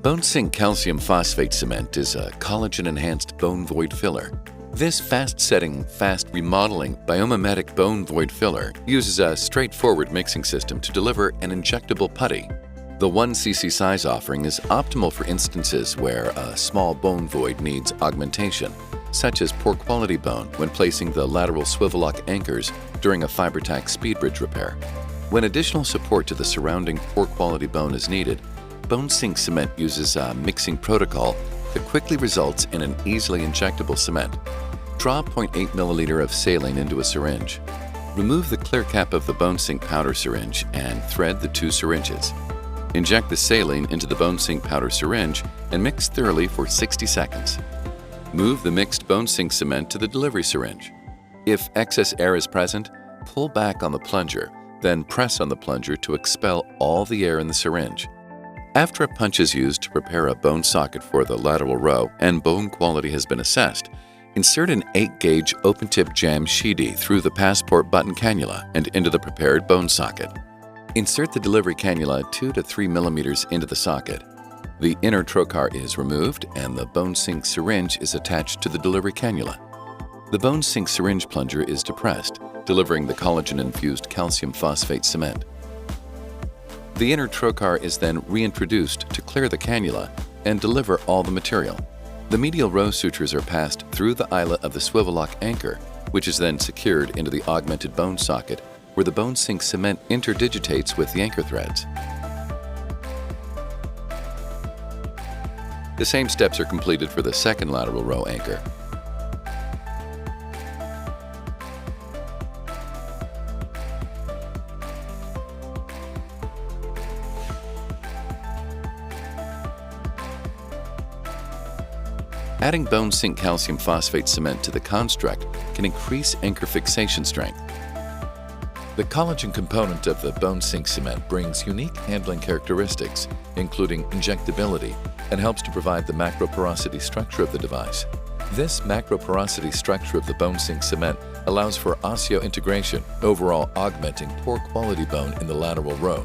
BoneSync calcium phosphate cement is a collagen-enhanced bone void filler. This fast-setting, fast remodeling biomimetic bone void filler uses a straightforward mixing system to deliver an injectable putty. The 1 cc size offering is optimal for instances where a small bone void needs augmentation, such as poor quality bone when placing the lateral swivel lock anchors during a FiberTak SpeedBridge repair. When additional support to the surrounding poor quality bone is needed, BoneSync cement uses a mixing protocol that quickly results in an easily injectable cement. Draw 0.8 milliliter of saline into a syringe. Remove the clear cap of the BoneSync powder syringe and thread the 2 syringes. Inject the saline into the BoneSync powder syringe and mix thoroughly for 60 seconds. Move the mixed BoneSync cement to the delivery syringe. If excess air is present, pull back on the plunger, then press on the plunger to expel all the air in the syringe. After a punch is used to prepare a bone socket for the lateral row and bone quality has been assessed, insert an 8-gauge open-tip jam sheedy through the passport button cannula and into the prepared bone socket. Insert the delivery cannula 2 to 3 millimeters into the socket. The inner trocar is removed and the BoneSync syringe is attached to the delivery cannula. The BoneSync syringe plunger is depressed, delivering the collagen-infused calcium phosphate cement. The inner trocar is then reintroduced to clear the cannula and deliver all the material. The medial row sutures are passed through the eyelet of the swivel lock anchor, which is then secured into the augmented bone socket, where the BoneSync cement interdigitates with the anchor threads. The same steps are completed for the second lateral row anchor. Adding BoneSync calcium phosphate cement to the construct can increase anchor fixation strength. The collagen component of the BoneSync cement brings unique handling characteristics, including injectability, and helps to provide the macroporosity structure of the device. This macroporosity structure of the BoneSync cement allows for osseointegration, overall augmenting poor quality bone in the lateral row.